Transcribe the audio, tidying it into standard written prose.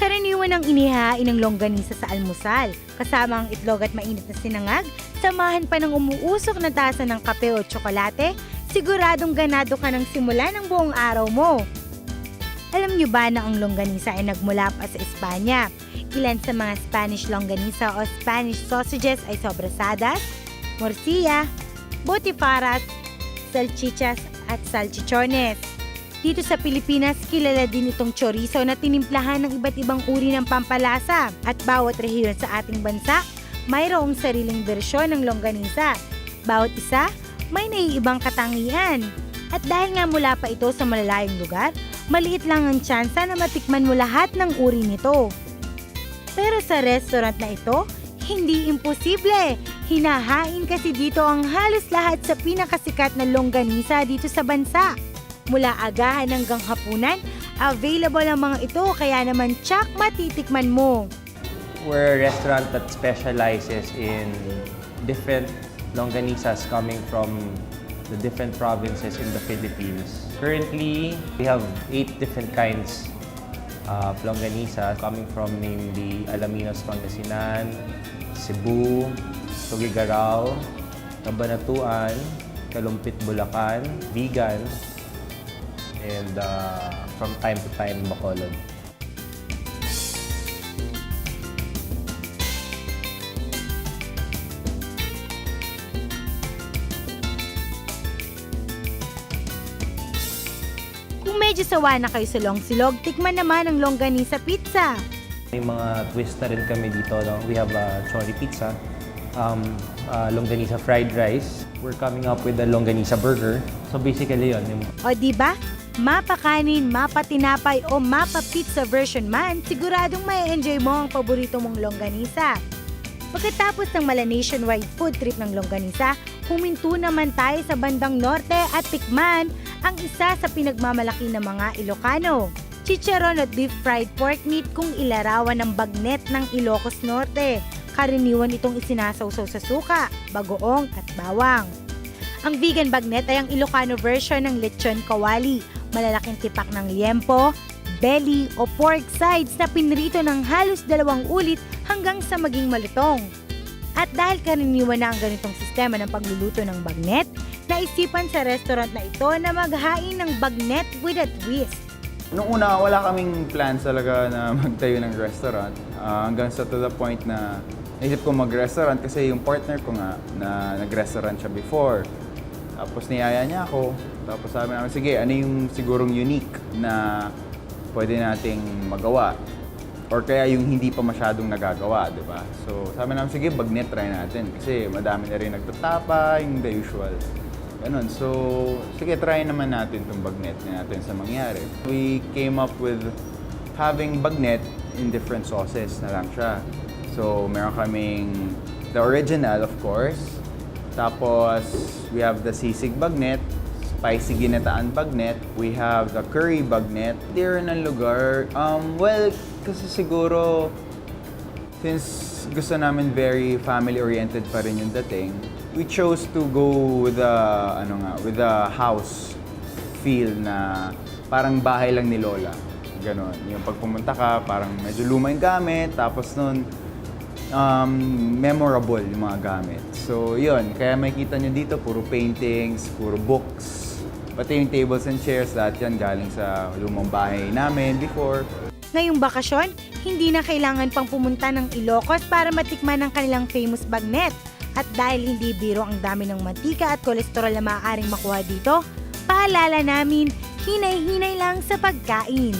Karaniwan ang inihain ng longganisa sa almusal, kasama ang itlog at mainit na sinangag, samahan pa ng umuusok na tasa ng kape o tsokolate, siguradong ganado ka ng simula ng buong araw mo. Alam niyo ba na ang longganisa ay nagmula pa sa Espanya? Ilan sa mga Spanish longganisa o Spanish sausages ay sobrasadas, morcilla, botifarras, salchichas at salchichones. Dito sa Pilipinas, kilala din itong chorizo na tinimplahan ng iba't ibang uri ng pampalasa. At bawat rehiyon sa ating bansa, mayroong sariling bersyon ng longganisa. Bawat isa, may naiibang katangian. At dahil nga mula pa ito sa malalayong lugar, maliit lang ang tsansa na matikman mo lahat ng uri nito. Pero sa restaurant na ito, hindi imposible. Hinahain kasi dito ang halos lahat sa pinakasikat na longganisa dito sa bansa. Mula agahan hanggang hapunan, available ang mga ito kaya naman tsak matitikman mo. We're a restaurant that specializes in different longganisas coming from the different provinces in the Philippines. Currently, we have 8 different kinds of longganisa coming from namely Alaminos, Pangasinan, Cebu, Tuguegarao, Cabanatuan, Kalumpit, Bulacan, Vigan, and from time to time, Bacolod. Kung medyo sawa na kayo sa longsilog, tikman naman ang longganisa pizza. May mga twist na rin kami dito. No? We have chori pizza, longganisa fried rice. We're coming up with a longganisa burger. So basically yun. O diba? Mapa kanin, mapa tinapay o mapa pizza version man, siguradong may enjoy mo ang paborito mong longganisa. Pagkatapos ng mala nationwide food trip ng longganisa, huminto naman tayo sa bandang norte at tikman ang isa sa pinagmamalaki ng mga Ilocano. Chicharon at beef fried pork meat kung ilarawan ng bagnet ng Ilocos Norte. Karaniwan itong isinasawsaw sa suka, bagoong at bawang. Ang vegan bagnet ay ang Ilocano version ng lechon kawali, malalaking tipak ng liempo, belly o pork sides na pinrito ng halos 2 ulit hanggang sa maging malutong. At dahil karaniwan na ang ganitong sistema ng pagluluto ng bagnet, naisipan sa restaurant na ito na maghain ng bagnet with a twist. Noong una, wala kaming plans talaga na magtayo ng restaurant. Hanggang sa to the point na naisip ko mag-restaurant kasi yung partner ko nga na nag-restaurant siya before. Tapos niyaya niya ako. Tapos sabi namin, sige, ano yung sigurong unique na pwede nating magawa? Or kaya yung hindi pa masyadong nagagawa, di ba? So sabi namin, sige, bagnet try natin. Kasi madami na rin nagtatapa, yung the usual. Ganun. So, sige, try naman natin itong bagnet natin sa mangyari. We came up with having bagnet in different sauces na lang siya. So, meron kaming the original, of course. Tapos, we have the sisig bagnet, spicy ginataan bagnet. We have the curry bagnet. There ng lugar, well, kasi siguro, since gusto namin very family-oriented pa rin yung dating, we chose to go with the house feel na parang bahay lang ni Lola. Ganon. Yung pag pumunta ka, parang medyo luma yung gamit, tapos nun, memorable yung mga gamit. So, yun. Kaya makikita nyo dito, puro paintings, puro books, pati yung tables and chairs, lahat yan galing sa lumang bahay namin before. Ngayong bakasyon, hindi na kailangan pang pumunta ng Ilocos para matikman ang kanilang famous bagnet. At dahil hindi biro ang dami ng mantika at kolesterol na maaaring makuha dito, paalala namin, hinay-hinay lang sa pagkain.